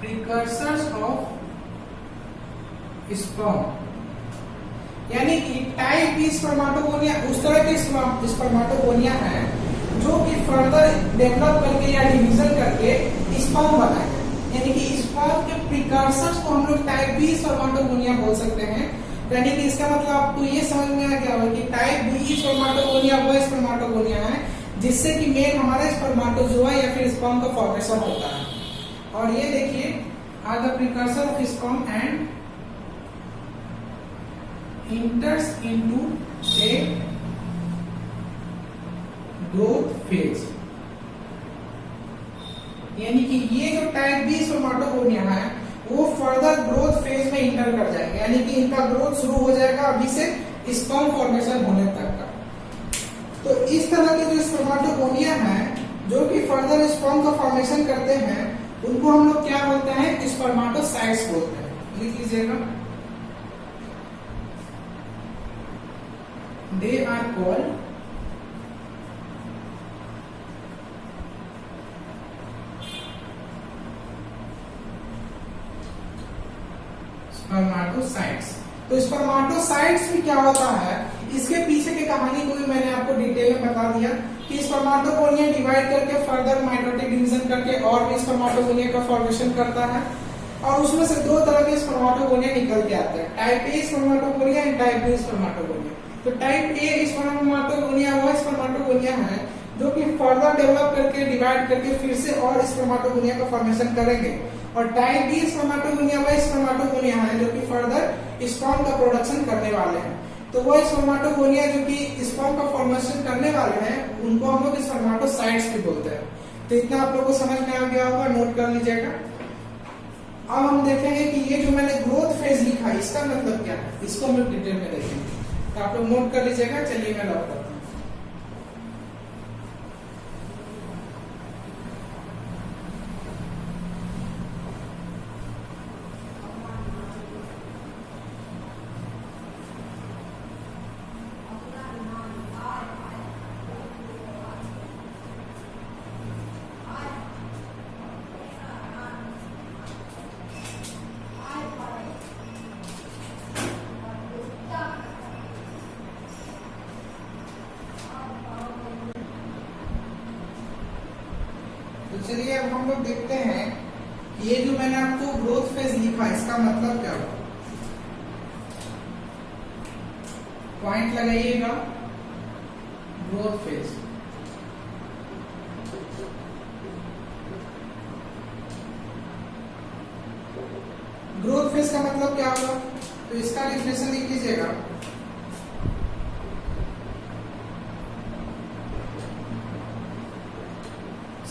precursors of sperm. यानी कि टाइप बी स्पर्माटोगोनिया उस तरह के स्पर्माटोगोनिया है जो कि फर्दर डेवलप करके या डिवीजन करके स्पर्म बनाएंगे। यानी कि स्पर्म के प्रिकर्सर्स को हम लोग टाइप बी स्पर्माटोगोनिया बोल सकते हैं। यानी कि इसका मतलब आपको ये समझ में आ गया होगा कि टाइप बी स्पर्माटोगोनिया वो स्पर्माटोगोनिया है जिससे कि मेन हमारा स्पर्माटोजोआ या फिर स्पर्म का फॉर्मेशन होता है। और ये देखिए are the precursor of sperm and enters into a growth phase। यानी कि ये जो टाइप बी स्पर्माटोगोनिया है वो फर्दर ग्रोथ फेज में इंटर कर जाएंगे। यानी कि इनका ग्रोथ शुरू हो जाएगा अभी से स्पर्म फॉर्मेशन होने तक का। तो इस तरह के जो स्पर्माटोगोनिया है जो कि फर्दर स्पर्म का फॉर्मेशन करते हैं उनको हम लोग क्या बोलते हैं? स्पर्माटोसाइट्स बोलते हैं। लिख लीजिएगा, they are called स्पर्माटोसाइट्स। तो स्पर्माटोसाइट्स भी क्या होता है, इसके पीछे की कहानी को भी मैंने आपको डिटेल में बता दिया कि स्पर्माटोगोनिया डिवाइड करके फर्दर माइटोटिक डिवीजन करके और भी स्पर्माटोगोनिया का फॉर्मेशन करता है। और उसमें से दो तरह के स्पर्माटोगोनिया निकल के आते हैं, type A spermatogonia and type B spermatogonia. तो टाइप ए स्पर्माटोगोनिया वो स्पर्माटोगोनिया है जो कि फर्दर डेवलप करके डिवाइड करके फिर से और स्पर्माटोगोनिया का फॉर्मेशन करेंगे। और टाइप बी स्पर्माटोगोनिया वो स्पर्माटोगोनिया है जो कि फर्दर स्पर्म का प्रोडक्शन करने वाले हैं। तो वो स्पर्माटोगोनिया जो कि स्पर्म का फॉर्मेशन करने वाले हैं उनको हम लोग स्पर्माटोसाइट्स भी बोलते हैं। तो इतना आप लोगों को समझ में आ गया होगा, नोट कर लीजिएगा। अब हम देखेंगे कि ये जो मैंने ग्रोथ फेज लिखा है इसका मतलब क्या है, इसको हम लोग डिटेल में देखेंगे। तो आप लोग नोट कर लीजिएगा। चलिए मैं लौटता हूं। तो चलिए अब हम लोग देखते हैं ये जो मैंने आपको ग्रोथ फेज लिखा इसका मतलब क्या होगा। पॉइंट लगाइएगा, ग्रोथ फेज। ग्रोथ फेज का मतलब क्या होगा, तो इसका डेफिनेशन लिख लीजिएगा।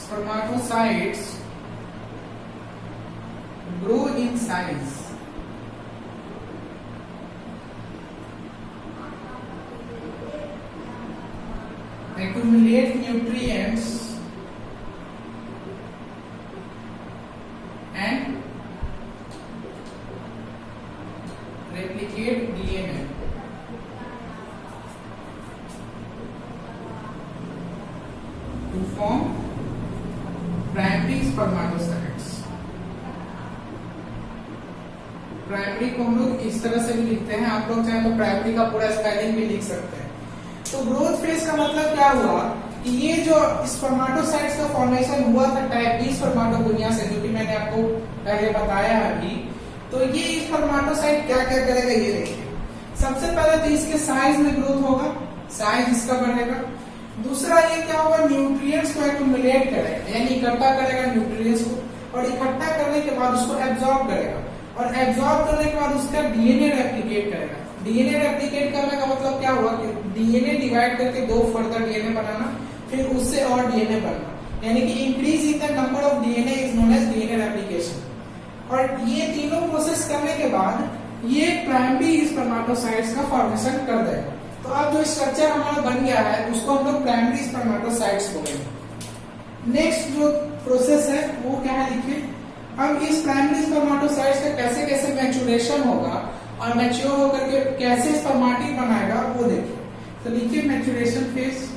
Spermatocytes grow in size accumulate nutrients and replicate DNA to form primary spermatocytes. Primary को हम लोग इस तरह से भी लिखते हैं, आप लोग चाहे तो प्राइमरी का पूरा स्पेलिंग भी लिख सकते हैं। तो ग्रोथ फेज का मतलब क्या हुआ कि ये जो स्पर्माटोसाइट्स का फॉर्मेशन हुआ था टाइप बी स्पर्माटोगोनिया से, जो कि मैंने आपको पहले बताया है अभी, तो ये स्पर्माटोसाइट क्या क्या करेगा ये देखिए। सबसे पहले तो इसके साइज में ग्रोथ होगा, साइज इसका बढ़ेगा। दूसरा ये क्या होगा, न्यूट्रिएंट्स को एक्युमुलेट करेगा, यानी इकट्ठा करेगा न्यूट्रिएंट्स को, और इकट्ठा करने के बाद उसको एब्जॉर्ब करेगा, और एब्जॉर्ब करने के बाद उसका डीएनए रेप्लिकेट करेगा। डीएनए रेप्लिकेट करने का मतलब क्या हुआ कि डीएनए डिवाइड करके दो फर्दर डीएनए बनाना, फिर उससे और डीएनए बनना, यानी कि increase in the number of DNA is known as DNA replication. और ये तीनों प्रोसेस करने के बाद ये प्राइमरी स्पर्माटोसाइट्स का फॉर्मेशन कर देगा। तो अब जो स्ट्रक्चर हमारा बन गया है उसको हम लोग प्राइमरी स्पर्माटोसाइट्स बोलेंगे। नेक्स्ट जो प्रोसेस है वो क्या है लिखिए। अब इस प्राइमरी स्पर्माटोसाइट्स का कैसे कैसे मैच्योरेशन होगा और मैच्योर होकर के कैसे स्पर्माटिड बनाएगा वो देखिए। तो लिखिए मैच्योरेशन फेज।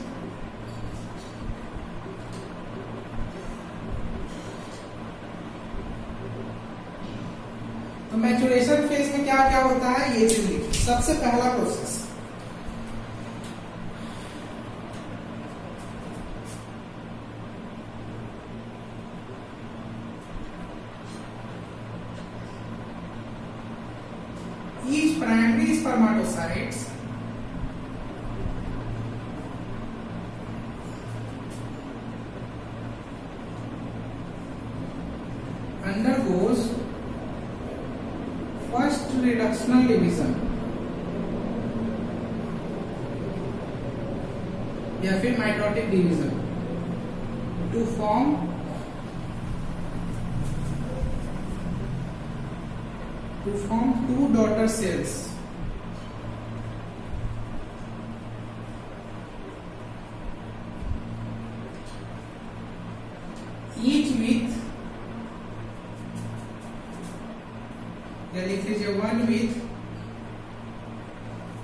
तो मैच्योरेशन फेज में क्या क्या होता है ये चीज लिखिए। सबसे पहला process each primary spermatocytes undergoes first reductional division या फिर mitotic division to form two daughter cells. Each with या लिख लीजिए one with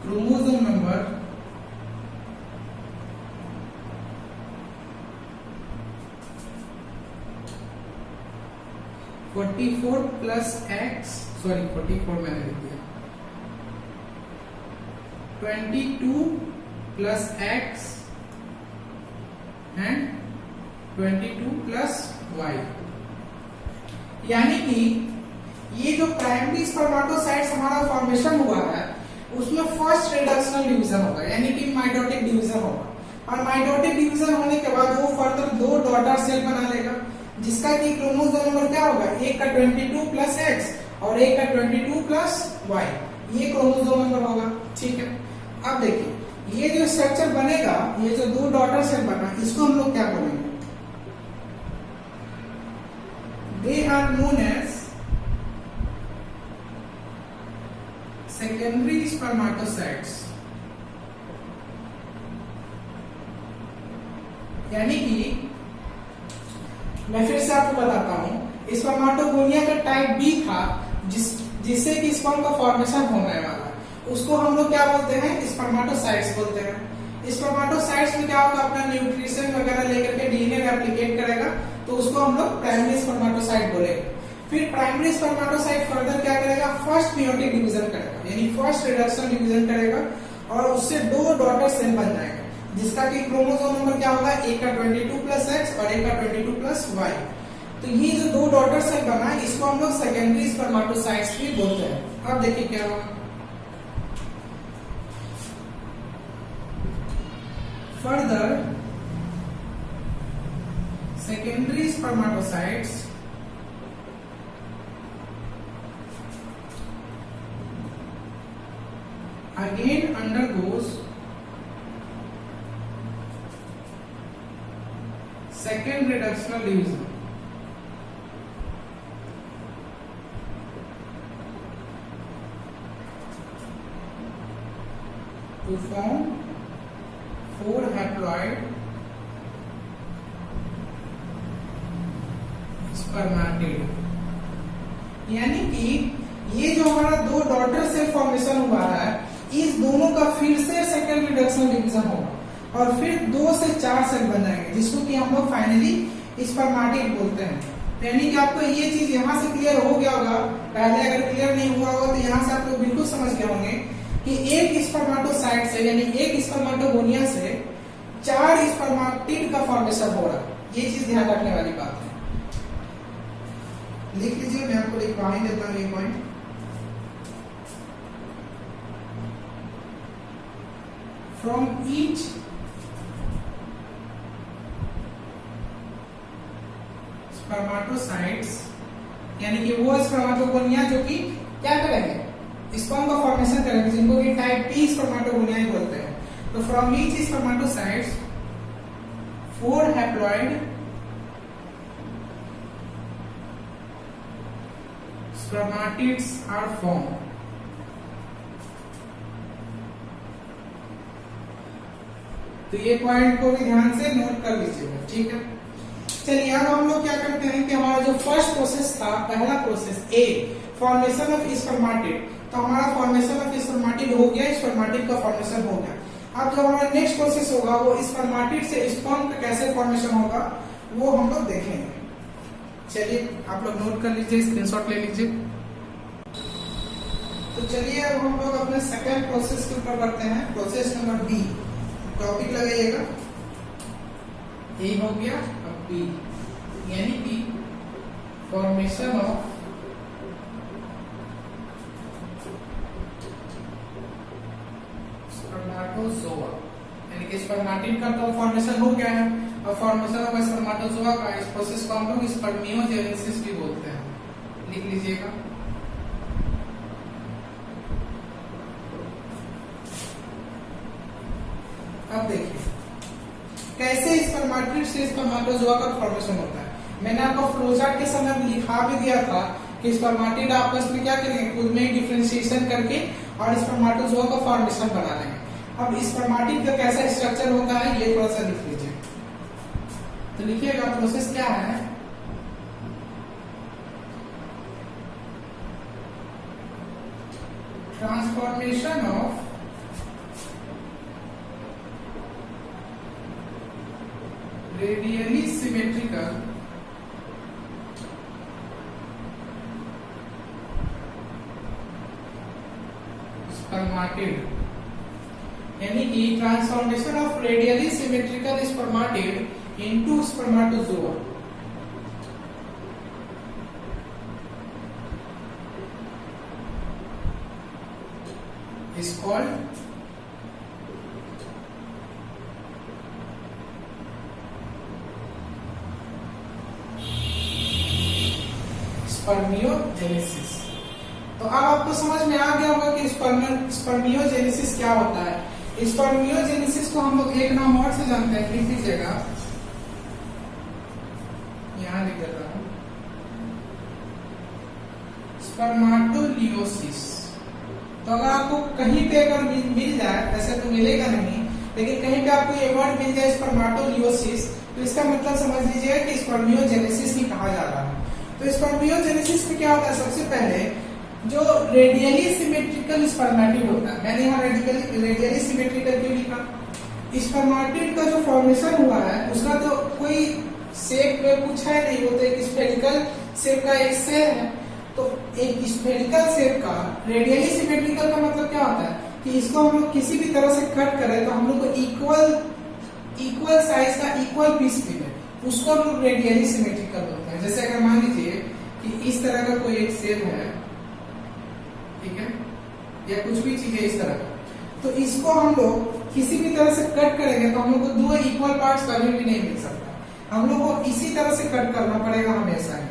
chromosome number 44 plus X, sorry 44 मैंने लिख दिया, 22 plus X and 22 plus Y। यानी कि ये जो प्राइमरी स्पर्माटोसाइट्स हमारा फॉर्मेशन हुआ है उसमें फर्स्ट रिडक्शनल डिवीजन होगा, यानी कि माइटोटिक डिवीजन होगा। और माइटोटिक डिवीजन होने के बाद वो फर्दर दो डॉटर सेल बना लेगा, जिसका कि क्रोमोसोम नंबर क्या होगा, एक का 22 प्लस X और एक का 22 प्लस Y, ये क्रोमोसोम नंबर होगा। ठीक है, अब देखिए ये जो स्ट्रक्चर बनेगा, ये जो दो डॉटर सेल बना, इसको हम लोग क्या बोलेंगे, they are known as secondary spermatocytes. यानी कि मैं फिर से आपको बताता हूं, स्पर्माटोगोनिया का टाइप बी था जिससे कि स्पर्म का फॉर्मेशन होने वाला है, उसको हम लोग क्या बोलते हैं, स्पर्माटोसाइट्स बोलते हैं। स्पर्माटोसाइट्स में क्या होगा, अपना न्यूट्रिशन वगैरह लेकर के डीएनए रेप्लिकेट करेगा, तो उसको हम लोग प्राइमरी स्पर्माटोसाइट बोलेंगे। फिर प्राइमरी स्पर्माटोसाइट फर्दर क्या करेगा, फर्स्ट मेयोटिक डिवीजन करेगा, यानी फर्स्ट रिडक्शन डिवीजन करेगा, और उससे दो डॉटर सेल बन जाएगा, जिसका कि क्रोमोसोम नंबर क्या होगा, एक का 22 प्लस X और एक का 22 प्लस Y। तो ये जो दो डॉटर सेल बना है इसको हम लोग सेकेंडरी स्पर्माटोसाइट्स भी बोलते हैं। अब देखिए क्या होगा, further secondary spermatocytes again undergoes second reductional division to form 4 haploid spermatid। यानी कि ये जो हमारा दो डॉटर सेल फॉर्मेशन हुआ है, इस दोनों का फिर से सेकेंड रिडक्शनल डिवीजन होगा और फिर 2 से 4 सेल बन जाएंगे, जिसको कि हम लोग फाइनली स्पर्माटिड बोलते हैं। तो यानी कि आपको ये चीज यहाँ से क्लियर हो गया होगा, पहले अगर क्लियर नहीं हुआ होगा तो यहाँ से आप लोग बिल्कुल समझ गए होंगे कि एक स्पर्मेटोसाइट से यानी एक स्पर्मेटोगोनिया से 4 स्पर्मेटिड का फॉर्मेशन हो रहा है। ये चीज ध्यान रखने वाली बात है। लिख लीजिए, मैं आपको लिखवा ही देता हूँ ये पॉइंट। फ्रॉम ईच स्पर्मेटोसाइट्स यानी कि वो स्पर्मेटोगोनिया जो कि क्या करेंगे, स्पर्म का फॉर्मेशन करेंगे, जिनको कि टाइप टी स्पर्मेटोगोनिया ही बोलते हैं। तो from each spermatocytes 4 haploid spermatids are form. तो ये पॉइंट को भी ध्यान से नोट कर लीजिएगा, ठीक है। चलिए अब हम लोग क्या करते हैं कि हमारा जो फर्स्ट प्रोसेस था, पहला process A, formation of spermatid, तो हमारा फॉर्मेशन ऑफ स्पर्मेटिड हो गया, स्पर्मेटिड का फॉर्मेशन हो गया। अब जो हमारा नेक्स्ट प्रोसेस होगा वो स्पर्मेटिड से स्पर्म का कैसे फॉर्मेशन होगा वो हम लोग देखेंगे। चलिए आप लोग नोट कर लीजिए, स्क्रीनशॉट ले लीजिए। तो चलिए अब हम लोग अपने सेकेंड प्रोसेस के ऊपर बढ़ते हैं, प्रोसेस नंबर बी। टॉपिक लगाइएगा, ए हो गया, अब बी यानी कि फॉर्मेशन ऑफ स्पर्मेटोजोआ, यानी कि स्पर्मेटिड का तो फॉर्मेशन हो गया है। अब फॉर्मेशन ऑफ स्पर्मेटोजोआ का इस प्रोसेस को हम लोग स्पर्मियोजेनेसिस भी बोलते हैं, लिख लीजिएगा। अब देखिए कैसे स्पर्मेटिड से स्पर्मेटोजोआ का फॉर्मेशन होता है। मैंने आपको फ्लोचार्ट के समय लिखा भी दिया था कि स्पर्मेटिड आपस में क्या करेंगे, खुद में ही डिफरेंशिएशन करके और स्पर्मेटोजोआ का फॉर्मेशन बना लेंगे। अब स्पर्मेटिड का कैसा स्ट्रक्चर होता है ये थोड़ा सा लिख लीजिए। तो लिखिएगा प्रोसेस क्या है, transformation of radially symmetrical spermatid, यानी कि transformation of radially symmetrical spermatid into spermatozoa is called spermiogenesis. तो अब आपको समझ में आ गया होगा कि स्पर्मियोजेनेसिस क्या होता है। स्पर्मियोजेनेसिस को हम लोग एक नाम और से जानते हैं, लिख लीजिएगा, यहां लिख देता हूं, स्पर्मेटोलियोसिस। तो अगर आपको कहीं पे अगर मिल जाए, वैसे तो मिलेगा नहीं, लेकिन कहीं पे आपको ये वर्ड मिल जाए स्पर्मेटोलियोसिस, तो इसका मतलब समझ लीजिए कि स्पर्मियोजेनेसिस ही कहा जा रहा है। तो स्पर्मियोजेनेसिस में क्या होता है, सबसे पहले जो रेडियली सिमेट्रिकल स्पर्मेटिड होता है, मैंने यहाँ रेडियली सिमेट्रिकल क्यों लिखा, स्पर्मेटिड का जो फॉर्मेशन हुआ है उसका तो कोई शेप में कुछ है नहीं, वो तो एक स्फेरिकल शेप का एक सेल है। तो एक स्फेरिकल शेप का रेडियली सिमेट्रिकल का मतलब क्या होता है कि इसको हम लोग किसी भी तरह से कट करें तो हम लोग को इक्वल साइज का इक्वल पीस मिले, उसको हम लोग रेडियली सिमेट्रिकल बोलते हैं। जैसे अगर मान लीजिए कि इस तरह का कोई एक सेल है, ठीक है, या कुछ भी चीज है इस तरह का, तो इसको हम लोग किसी भी तरह से कट करेंगे तो हम लोग को 2 इक्वल पार्ट्स कभी भी नहीं मिल सकता। हम लोग को इसी तरह से कट करना पड़ेगा हमेशा ही,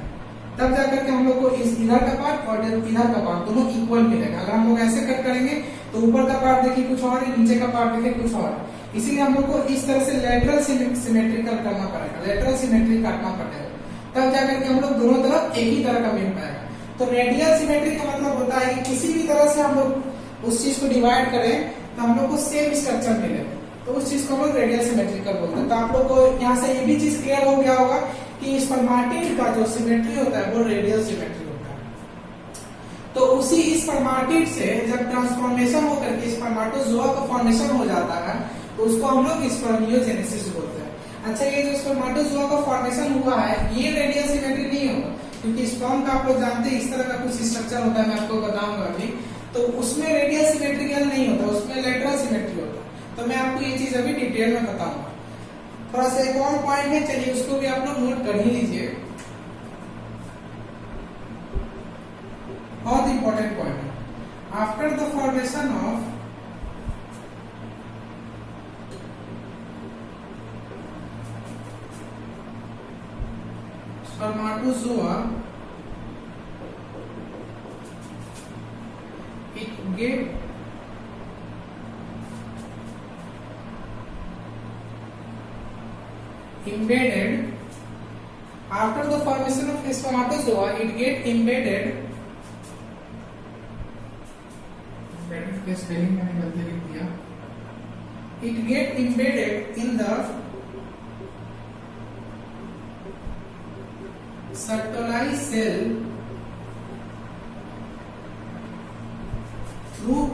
तब जाकर के हम लोग को इस इधर का पार्ट और इधर का पार्ट दोनों इक्वल मिलेगा। अगर हम लोग ऐसे कट करेंगे तो ऊपर का पार्ट देखिए कुछ और है, नीचे का पार्ट देखिए कुछ और है। इसीलिए हम लोग को इस तरह से लेटरल सिमेट्रिकल करना पड़ेगा, लेटरल सिमेट्री काटना पड़ेगा, तब जाकर के हम लोग दोनों तरफ एक ही तरह का मिल पाएगा। तो रेडियल सिमेट्री का मतलब होता है कि किसी भी तरह से हम लोग उस चीज को डिवाइड करें तो हम लोग को सेम स्ट्रक्चर मिले, तो उस चीज को हम लोग रेडियल सिमेट्रिकल बोलते हैं। तो आप लोग को यहाँ से ये भी चीज क्लियर हो गया होगा कि स्पर्मेटिड का जो सिमेट्री होता है वो रेडियल सिमेट्री होता है। तो उसी स्पर्मेटिड से जब ट्रांसफॉर्मेशन होकर के स्पर्मेटोजोआ का फॉर्मेशन हो जाता है तो उसको हम लोग स्पर्मियोजेनेसिस बोलते हैं। अच्छा, ये जो स्पर्मेटोजोआ का फॉर्मेशन हुआ है ये रेडियल सिमेट्री नहीं होगा, क्योंकि स्पर्म का आप लोग जानते हैं इस तरह का कुछ स्ट्रक्चर होता है, मैं आपको बताऊंगा अभी। तो उसमें रेडियल सिमेट्रिकल नहीं होता, उसमें लेटरल सिमेट्री होता है। तो मैं आपको ये चीज अभी डिटेल में बताऊंगा। थोड़ा सा एक और पॉइंट है, चलिए उसको भी आप लोग नोट कर ही लीजिए, बहुत इंपॉर्टेंट पॉइंट है। After the formation of spermatozoa, it get embedded. After the formation of spermatozoa, it get embedded. Embedded के spelling मैंने गलती लिख दिया। It get embedded in the Sertoli cell through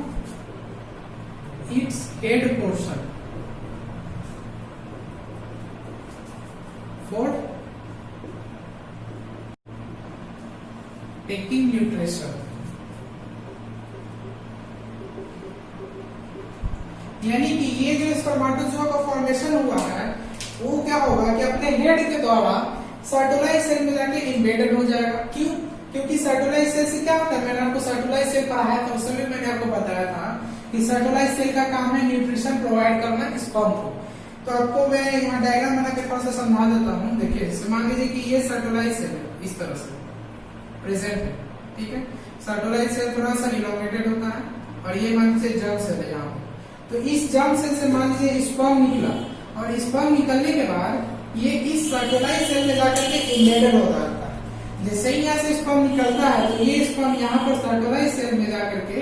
its head portion for taking nutrition. यानी कि ये जो स्पर्मेटोजोआ का फॉर्मेशन हुआ है वो क्या होगा कि अपने हेड के द्वारा सर्टोलाइज सेल में जाके इम्बेडेड हो जाएगा। क्यों? क्योंकि सर्टोलाइज सेल से क्या होता है, मैंने आपको सर्टोलाइज सेल पढ़ाया था, उस समय मैंने आपको बताया था कि सर्टोलाइज सेल का काम है न्यूट्रिशन प्रोवाइड करना स्पर्म को। तो आपको मैं यहाँ डायग्राम बना के थोड़ा सा समझा देता हूँ। देखिए, मान लीजिए कि ये सर्टोलाइज सेल है, इस तरह से प्रेजेंट है, ठीक है। सर्टोलाइज सेल थोड़ा सा इलॉन्गेटेड होता है और ये मान लीजिए जर्म सेल है यहाँ पे। तो इस जर्म सेल से मान लीजिए स्पर्म निकला और स्पर्म निकलने के बाद ये इस सर्टोलाइज सेल में जाकर के इम्बेडेड हो जाता है। जैसे ही यहाँ से स्पर्म निकलता है तो ये स्पर्म यहाँ पर सर्टोलाइज सेल में जाकर के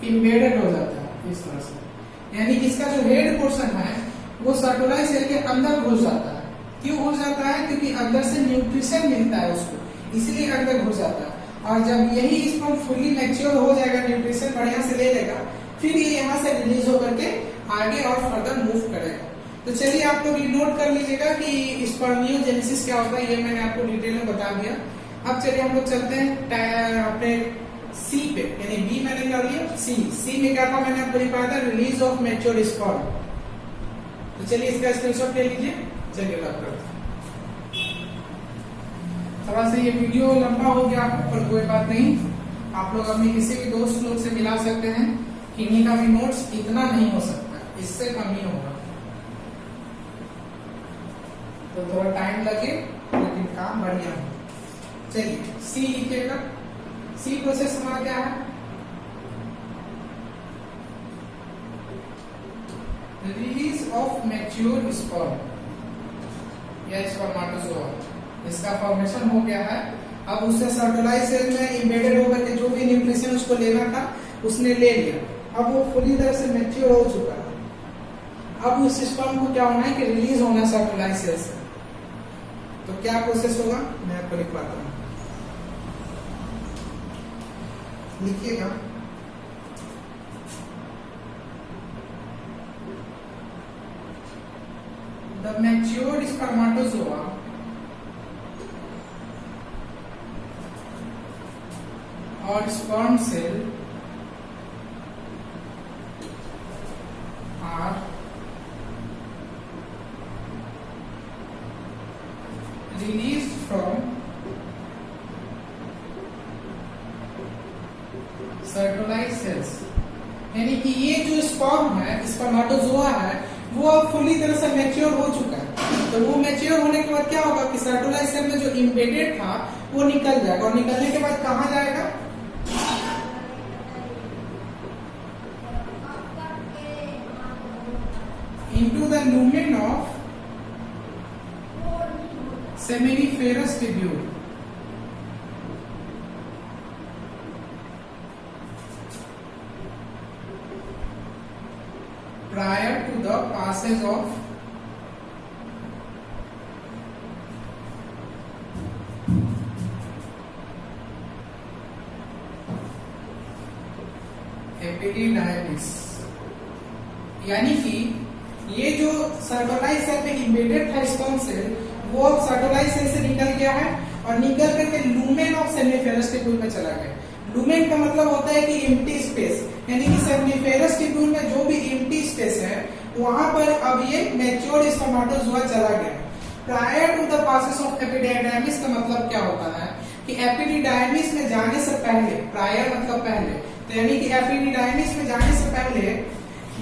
इम्बेडेड हो जाता है इस तरह से। यानी कि इसका जो हेड पोर्शन है वो सर्टोलाइज सेल के अंदर घुस जाता है। क्यों घुस जाता है? क्योंकि अंदर से न्यूट्रिशन मिलता है उसको, इसलिए अंदर घुस जाता है। और जब यही स्पर्म फुली मैच्योर हो जाएगा, न्यूट्रिशन बढ़िया से ले लेगा, फिर ये यहाँ से रिलीज होकर के आगे और फर्दर मूव करेगा। तो चलिए आप लोग ये नोट कर लीजिएगा कि स्पर्मियोजेनेसिस क्या होता है, ये मैंने आपको डिटेल में बता दिया। अब चलिए हम लोग चलते हैं अपने सी पे, यानी बी मैंने कर लिया, सी में क्या था मैंने आपको लिखा था रिलीज ऑफ मैच्योर स्पर्म। तो चलिए इसका स्क्रीनशॉट ले लीजिए। चलिए बात करते हैं। थोड़ा सा ये वीडियो लंबा हो गया पर कोई बात नहीं, आप लोग अपने किसी भी दोस्त लोग से मिला सकते हैं। इन्हीं का भी नोट्स इतना नहीं हो सकता, इससे कम ही होगा, तो थोड़ा टाइम लगे लेकिन काम बढ़िया है। चलिए सी लिखिएगा। सी प्रोसेस हमारा क्या है? रिलीज ऑफ मैच्योर स्पर्म या स्पर्मेटोजोआ, इसका फॉर्मेशन हो गया है। अब उससे सर्टोलाइज सेल में इम्बेडेड होकर के जो भी न्यूट्रिशन उसको लेना था उसने ले लिया। अब वो पूरी तरह से मैच्योर हो चुका है। अब उस स्पर्म को क्या होना है कि रिलीज होना है सर्टोलाइज सेल से। तो क्या प्रोसेस होगा मैं आपको लिखवाता हूं, लिखिएगा। द मैच्योर्ड स्पर्मेटोजोआ और sperm cell are released from Sertoli cells. यानी कि ये जो स्पर्म है, स्पर्मेटोजोआ है, वो अब फुली तरह से मैच्योर हो चुका है। तो वो मैच्योर होने के बाद क्या होगा कि सर्टोलाइज सेल में जो इम्बेडेड था वो निकल जाएगा, और निकलने के बाद कहाँ जाएगा? into the lumen of seminiferous tubule. Prior to the passage of epididymis. यानी कि ये जो सर्टोलाइज सेल में इम्बेडेड था स्पर्म सेल, वो अब सर्टोलाइज सेल से निकल गया है और निकल करके लूमेन ऑफ सेमिफेरस टिब्यूल में चला गया। लूमेन का मतलब होता है कि एम्प्टी स्पेस, यानी कि सेमिफेरस टिब्यूल में जो भी एम्प्टी स्पेस है वहां पर अब ये मैच्योर्ड स्पर्मेटोजोआ चला गया। Prior to the process of epididymis का मतलब क्या होता है कि एपिडिडाइमिस में जाने से पहले, प्रायर मतलब पहले, तो यानी कि एपिडिडाइमिस में जाने से पहले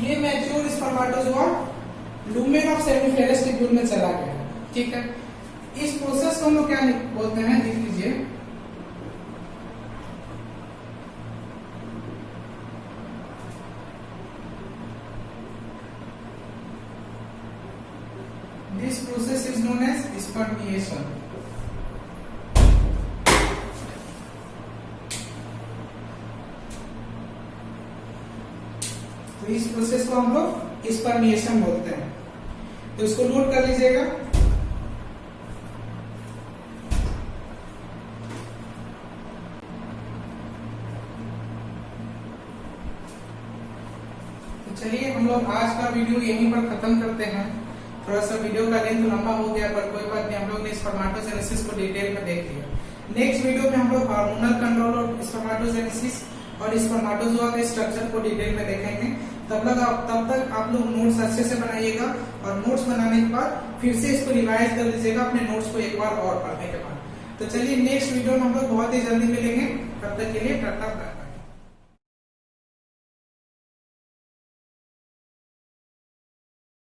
ये matured spermatozoa lumen of seminiferous tubule में चला गया। ठीक है, इस प्रोसेस को हम लोग क्या बोलते हैं, लिख लीजिए, this process is known as spermiation। तो इस प्रोसेस को हम लोग स्पर्मिएशन बोलते हैं, तो इसको नोट कर लीजिएगा। तो चलिए हम लोग आज का वीडियो यहीं पर खत्म करते हैं। थोड़ा सा वीडियो का लेंथ लंबा हो गया, पर कोई बात नहीं, हम लोग ने स्पर्मेटोजेनेसिस को डिटेल में देख लिया। नेक्स्ट वीडियो में हम लोग हार्मोनल कंट्रोल और स्पर्मेटोजेनेसिस और स्पर्मेटोजोआ के स्ट्रक्चर को डिटेल में देखेंगे। तब तक आप लोग नोट्स अच्छे से बनाइएगा और नोट्स बनाने के बाद फिर से इसको रिवाइज कर लीजिएगा अपने नोट्स को एक बार और पढ़ने के बाद। तो चलिए नेक्स्ट वीडियो में हम लोग बहुत ही जल्दी मिलेंगे, तब तक के लिए टाटा।